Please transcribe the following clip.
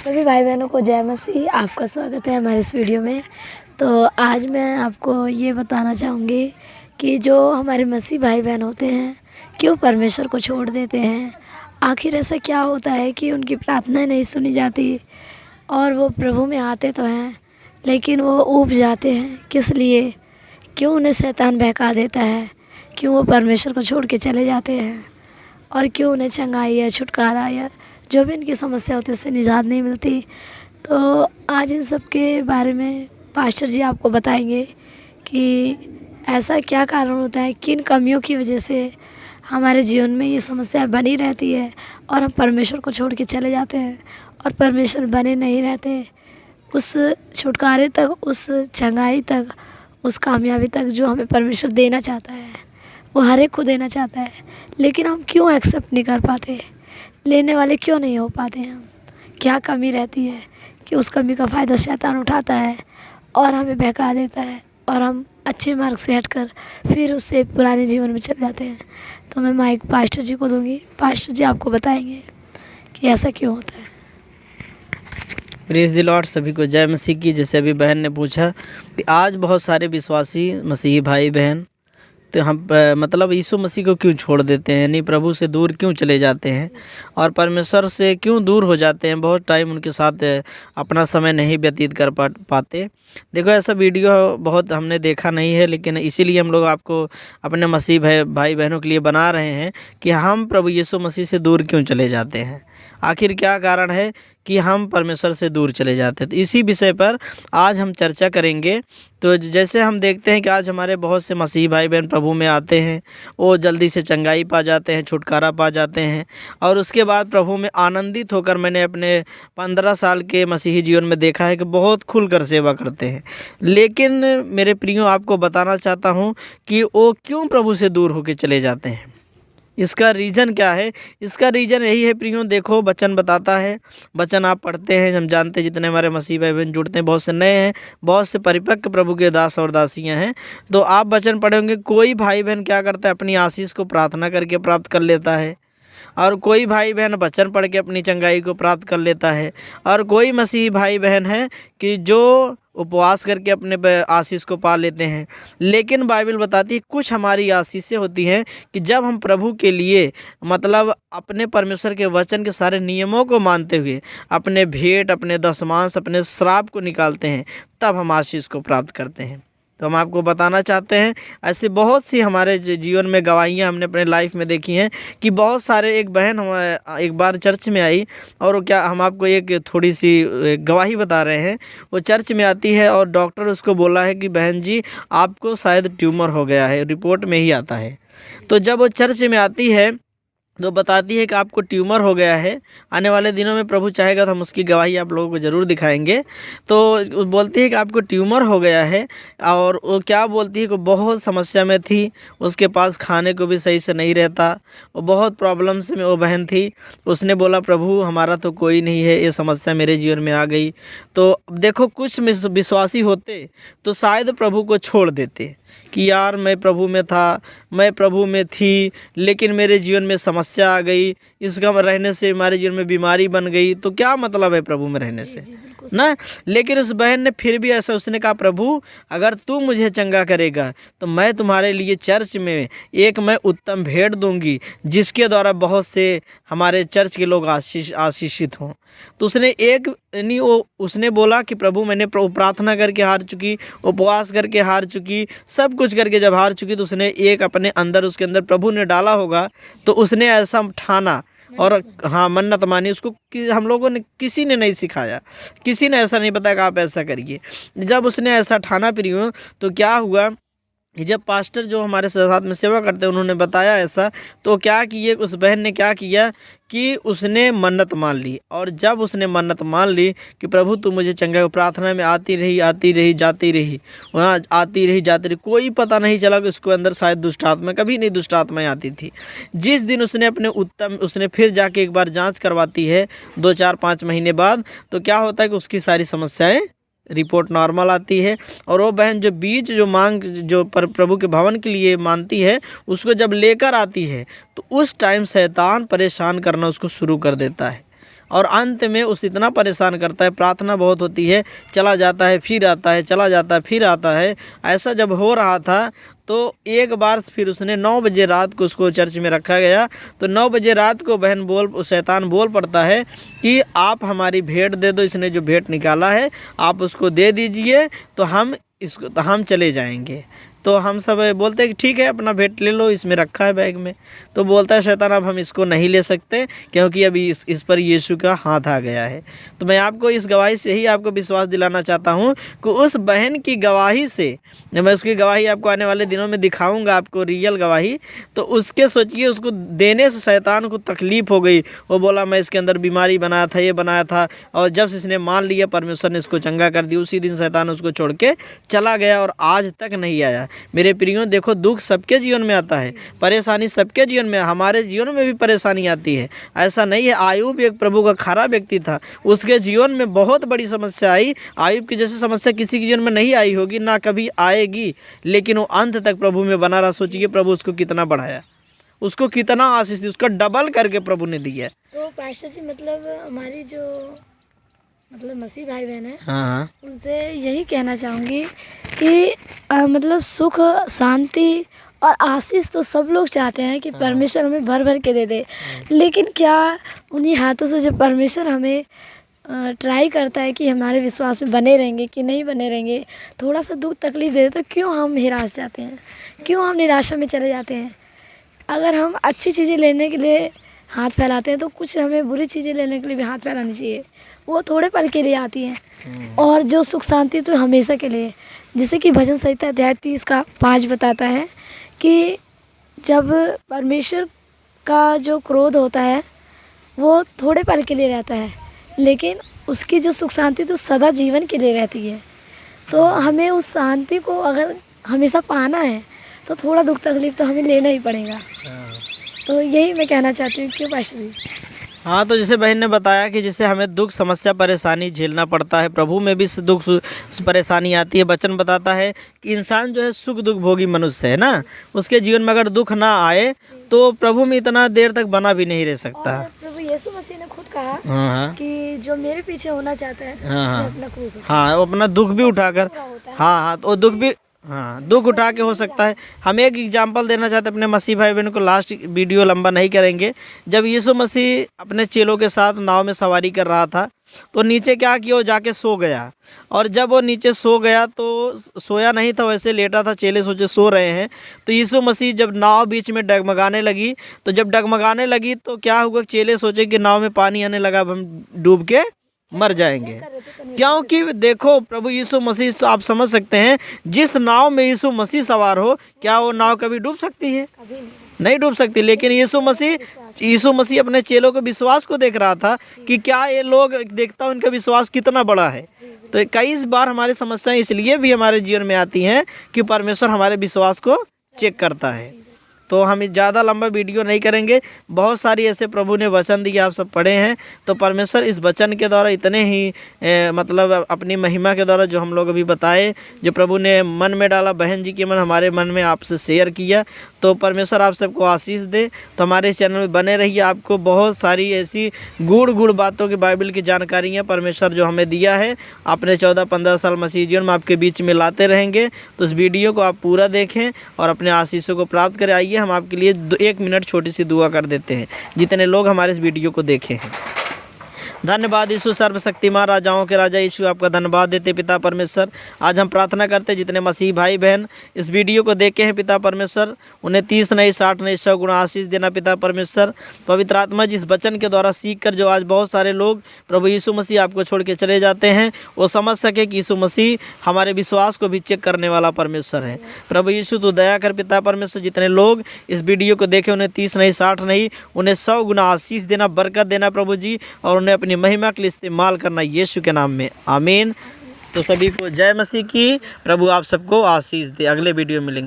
सभी भाई बहनों को जय मसीह। आपका स्वागत है हमारे इस वीडियो में। तो आज मैं आपको ये बताना चाहूँगी कि जो हमारे मसीह भाई बहन होते हैं क्यों परमेश्वर को छोड़ देते हैं। आखिर ऐसा क्या होता है कि उनकी प्रार्थनाएं नहीं सुनी जाती और वो प्रभु में आते तो हैं लेकिन वो ऊब जाते हैं। किस लिए? क्यों उन्हें शैतान बहका देता है? क्यों वो परमेश्वर को छोड़ के चले जाते हैं? और क्यों उन्हें चंगाई या छुटकारा या जो भी इनकी समस्या होती है उससे निजात नहीं मिलती। तो आज इन सब के बारे में पास्टर जी आपको बताएंगे कि ऐसा क्या कारण होता है, किन कमियों की वजह से हमारे जीवन में ये समस्या बनी रहती है और हम परमेश्वर को छोड़ के चले जाते हैं और परमेश्वर बने नहीं रहते उस छुटकारे तक, उस चंगाई तक, उस कामयाबी तक जो हमें परमेश्वर देना चाहता है। वो हर एक को देना चाहता है लेकिन हम क्यों एक्सेप्ट नहीं कर पाते, लेने वाले क्यों नहीं हो पाते हैं। क्या कमी रहती है कि उस कमी का फ़ायदा शैतान उठाता है और हमें बहका देता है और हम अच्छे मार्ग से हटकर फिर उससे पुराने जीवन में चले जाते हैं। तो मैं माइक पास्टर जी को दूंगी। पास्टर जी आपको बताएंगे कि ऐसा क्यों होता है। Praise the Lord. सभी को जय मसीह की। जैसे अभी बहन ने पूछा कि आज बहुत सारे विश्वासी मसीही भाई बहन तो हम मतलब यीशु मसीह को क्यों छोड़ देते हैं, यानी प्रभु से दूर क्यों चले जाते हैं और परमेश्वर से क्यों दूर हो जाते हैं, बहुत टाइम उनके साथ अपना समय नहीं व्यतीत कर पाते। देखो, ऐसा वीडियो बहुत हमने देखा नहीं है, लेकिन इसीलिए हम लोग आपको अपने मसीह भाई बहनों के लिए बना रहे हैं कि हम प्रभु यीशु मसीह से दूर क्यों चले जाते हैं। आखिर क्या कारण है कि हम परमेश्वर से दूर चले जाते हैं। तो इसी विषय पर आज हम चर्चा करेंगे। तो जैसे हम देखते हैं कि आज हमारे बहुत से मसीही भाई बहन प्रभु में आते हैं, वो जल्दी से चंगाई पा जाते हैं, छुटकारा पा जाते हैं और उसके बाद प्रभु में आनंदित होकर मैंने अपने 15 साल के मसीही जीवन में देखा है कि बहुत खुलकर सेवा करते हैं। लेकिन मेरे प्रियो, आपको बताना चाहता हूँ कि वो क्यों प्रभु से दूर होकर चले जाते हैं। इसका रीज़न क्या है? इसका रीज़न यही है प्रियो, देखो वचन बताता है। वचन आप पढ़ते हैं, हम जानते हैं, जितने हमारे मसीह भाई बहन जुड़ते हैं, बहुत से नए हैं, बहुत से परिपक्व प्रभु के दास और दासियां हैं। तो आप वचन पढ़ेंगे, कोई भाई बहन क्या करता है, अपनी आशीष को प्रार्थना करके प्राप्त कर लेता है और कोई भाई बहन वचन पढ़ के अपनी चंगाई को प्राप्त कर लेता है और कोई मसीही भाई बहन है कि जो उपवास करके अपने आशीष को पा लेते हैं। लेकिन बाइबल बताती है कुछ हमारी आशीषें होती हैं कि जब हम प्रभु के लिए मतलब अपने परमेश्वर के वचन के सारे नियमों को मानते हुए अपने भेंट, अपने दशमांश, अपने श्राप को निकालते हैं, तब हम आशीष को प्राप्त करते हैं। तो हम आपको बताना चाहते हैं, ऐसे बहुत सी हमारे जीवन में गवाहियाँ हमने अपने लाइफ में देखी हैं कि बहुत सारे, एक बहन एक बार चर्च में आई और वो क्या, हम आपको एक थोड़ी सी गवाही बता रहे हैं। वो चर्च में आती है और डॉक्टर उसको बोला है कि बहन जी आपको शायद ट्यूमर हो गया है, रिपोर्ट में ही आता है। तो जब वो चर्च में आती है तो बताती है कि आपको ट्यूमर हो गया है। आने वाले दिनों में प्रभु चाहेगा तो हम उसकी गवाही आप लोगों को ज़रूर दिखाएंगे। तो बोलती है कि आपको ट्यूमर हो गया है और वो क्या बोलती है कि बहुत समस्या में थी, उसके पास खाने को भी सही से नहीं रहता, वो बहुत प्रॉब्लम्स में वो बहन थी। उसने बोला प्रभु हमारा तो कोई नहीं है, ये समस्या मेरे जीवन में आ गई। तो देखो, कुछ विश्वासी होते तो शायद प्रभु को छोड़ देते कि यार मैं प्रभु में था, मैं प्रभु में थी, लेकिन मेरे जीवन में समस्या आ गई, इसका रहने से हमारे जीवन में बीमारी बन गई, तो क्या मतलब है प्रभु में रहने से ना। लेकिन उस बहन ने फिर भी ऐसा, उसने कहा प्रभु अगर तू मुझे चंगा करेगा तो मैं तुम्हारे लिए चर्च में एक मैं उत्तम भेंट दूंगी जिसके द्वारा बहुत से हमारे चर्च के लोग आशीषित हों। तो उसने एक नहीं, वो उसने बोला कि प्रभु मैंने प्रार्थना करके हार चुकी, उपवास करके हार चुकी, सब कुछ करके जब हार चुकी तो उसने एक अपने अंदर, उसके अंदर प्रभु ने डाला होगा तो उसने ऐसा ठाना और हाँ मन्नत मानी उसको कि हम लोगों ने, किसी ने नहीं सिखाया, किसी ने ऐसा नहीं बताया कि आप ऐसा करिए। जब उसने ऐसा ठाना प्रियो तो क्या हुआ कि जब पास्टर जो हमारे साथ में सेवा करते हैं उन्होंने बताया ऐसा, तो क्या किए, उस बहन ने क्या किया कि उसने मन्नत मान ली। और जब उसने मन्नत मान ली कि प्रभु तू मुझे चंगा, प्रार्थना में आती रही जाती रही, वहाँ आती रही जाती रही, कोई पता नहीं चला कि उसको अंदर शायद दुष्ट आत्मा, कभी नहीं दुष्ट आत्माएँ आती थी। जिस दिन उसने अपने उसने फिर जाके एक बार जाँच करवाती है 2-4-5 महीने बाद, तो क्या होता है कि उसकी सारी समस्याएँ रिपोर्ट नॉर्मल आती है। और वो बहन जो बीज जो मांग जो प्रभु के भवन के लिए मानती है, उसको जब लेकर आती है तो उस टाइम शैतान परेशान करना उसको शुरू कर देता है। और अंत में उस इतना परेशान करता है, प्रार्थना बहुत होती है, चला जाता है फिर आता है, चला जाता है फिर आता है। ऐसा जब हो रहा था तो एक बार फिर उसने 9 बजे रात को उसको चर्च में रखा गया। तो 9 बजे रात को शैतान बोल पड़ता है कि आप हमारी भेंट दे दो, इसने जो भेंट निकाला है आप उसको दे दीजिए तो हम चले जाएंगे। तो हम सब बोलते हैं कि ठीक है अपना भेंट ले लो, इसमें रखा है बैग में। तो बोलता है शैतान अब हम इसको नहीं ले सकते क्योंकि अभी इस पर यीशु का हाथ आ गया है। तो मैं आपको इस गवाही से ही आपको विश्वास दिलाना चाहता हूँ कि उस बहन की गवाही से, मैं उसकी गवाही आपको आने वाले दिनों में दिखाऊंगा आपको रियल गवाही। तो उसके सोचिए उसको देने से शैतान को तकलीफ़ हो गई। वो बोला मैं इसके अंदर बीमारी बनाया था, ये बनाया था, और जब से इसने मान लिया परमेश्वर ने इसको चंगा कर दिया। उसी दिन शैतान उसको छोड़ के चला गया और आज तक नहीं आया। मेरे प्रियो देखो, दुख सबके जीवन में आता है, परेशानी सबके जीवन में, हमारे जीवन में भी परेशानी आती है। ऐसा नहीं है। आयुब एक प्रभु का खरा व्यक्ति था, उसके जीवन में बहुत बड़ी समस्या आई। आयुब की जैसी समस्या किसी के जीवन में नहीं आई होगी, ना कभी आएगी, लेकिन वो अंत तक प्रभु में बना रहा। सोचिए प्रभु उसको कितना बढ़ाया, उसको कितना आशीष दी, उसका डबल करके प्रभु ने दिया। तो पास्टर जी मतलब हमारी जो मसीह भाई बहन है, हाँ, उनसे यही कहना चाहूँगी कि मतलब सुख, शांति और आशीष तो सब लोग चाहते हैं कि परमेश्वर हमें भर भर के दे दे, लेकिन क्या उन्हीं हाथों से जब परमेश्वर हमें ट्राई करता है कि हमारे विश्वास में बने रहेंगे कि नहीं बने रहेंगे, थोड़ा सा दुख तकलीफ दे दे तो क्यों हम निराश जाते हैं, क्यों हम निराशा में चले जाते हैं। अगर हम अच्छी चीज़ें लेने के लिए हाथ फैलाते हैं तो कुछ हमें बुरी चीज़ें लेने के लिए भी हाथ फैलानी चाहिए। वो थोड़े पल के लिए आती हैं, और जो सुख शांति तो हमेशा के लिए। जैसे कि भजन संहिता अध्याय 30 का 5 बताता है कि जब परमेश्वर का जो क्रोध होता है वो थोड़े पल के लिए रहता है, लेकिन उसकी जो सुख शांति तो सदा जीवन के लिए रहती है। तो हमें उस शांति को अगर हमेशा पाना है तो थोड़ा दुख तकलीफ तो हमें लेना ही पड़ेगा। तो यही मैं कहना चाहती हूँ। क्यों पास्टर जी? हाँ, तो जैसे बहन ने बताया कि जैसे हमें दुख, समस्या, परेशानी झेलना पड़ता है, प्रभु में भी दुख परेशानी आती है। वचन बताता है कि इंसान जो है सुख दुख भोगी मनुष्य है ना, उसके जीवन में अगर दुख ना आए तो प्रभु में इतना देर तक बना भी नहीं रह सकता। प्रभु यीशु मसीह ने खुद कहा हाँ, कि जो मेरे पीछे होना चाहता है हाँ, वो अपना क्रूस हाँ, वो अपना दुख भी उठाकर, हाँ, तो दुख भी, हाँ, दुख उठा के हो सकता है। हम एक एग्जांपल देना चाहते हैं अपने मसीह भाई बहन को, लास्ट वीडियो लंबा नहीं करेंगे। जब यीशु मसीह अपने चेलों के साथ नाव में सवारी कर रहा था तो नीचे क्या किया, वो जाके सो गया। और जब वो नीचे सो गया तो सोया नहीं था, वैसे लेटा था, चेले सोचे सो रहे हैं। तो यीशु मसीह जब नाव बीच में डगमगाने लगी, तो जब डगमगाने लगी तो क्या हुआ, चेले सोचे कि नाव में पानी आने लगा, अब हम डूब के मर जाएंगे। क्योंकि देखो प्रभु यीशु मसीह, आप समझ सकते हैं, जिस नाव में यीशु मसीह सवार हो, क्या वो नाव कभी डूब सकती है? नहीं डूब सकती। लेकिन यीशु मसीह अपने चेलों के विश्वास को देख रहा था कि क्या ये लोग, देखता उनका विश्वास कितना बड़ा है। तो कई बार हमारी समस्याएं इसलिए भी हमारे जीवन में आती हैं कि परमेश्वर हमारे विश्वास को चेक करता है। तो हम ज़्यादा लंबा वीडियो नहीं करेंगे। बहुत सारी ऐसे प्रभु ने वचन दिए, आप सब पढ़े हैं। तो परमेश्वर इस वचन के द्वारा इतने ही मतलब अपनी महिमा के द्वारा जो हम लोग अभी बताए, जो प्रभु ने मन में डाला, बहन जी के मन हमारे मन में आपसे शेयर किया, तो परमेश्वर आप सबको आशीष दे। तो हमारे इस चैनल में बने रहिए। आपको बहुत सारी ऐसी गूढ़ बातों की, बाइबल की जानकारियाँ परमेश्वर जो हमें दिया है अपने 14-15 साल मसीह जीवन में आपके बीच में लाते रहेंगे। तो इस वीडियो को आप पूरा देखें और अपने आशीषों को प्राप्त करें। आइए हम आपके लिए 1 मिनट छोटी सी दुआ कर देते हैं, जितने लोग हमारे इस वीडियो को देखे हैं। धन्यवाद यीशु, सर्वशक्तिमान राजाओं के राजा यीशु, आपका धन्यवाद देते पिता परमेश्वर। आज हम प्रार्थना करते जितने मसीह भाई बहन इस वीडियो को देखे हैं पिता परमेश्वर, उन्हें 30 नहीं 60 नहीं 100 गुना आशीष देना पिता परमेश्वर। पवित्र आत्मा जिस वचन के द्वारा सीख कर जो आज बहुत सारे लोग प्रभु यीशु मसीह आपको छोड़ के चले जाते हैं, वो समझ सके कि यीशु मसीह हमारे विश्वास को भी चेक करने वाला परमेश्वर है। प्रभु यीशु तो दया कर पिता परमेश्वर, जितने लोग इस वीडियो को देखे उन्हें 30 नहीं 60 नहीं, उन्हें 100 गुना आशीष देना, बरकत देना प्रभु जी, और उन्हें अपनी महिमा के लिए इस्तेमाल करना यीशु के नाम में, आमीन। तो सभी को जय मसीह की। प्रभु आप सबको आशीष दे। अगले वीडियो में मिलेंगे।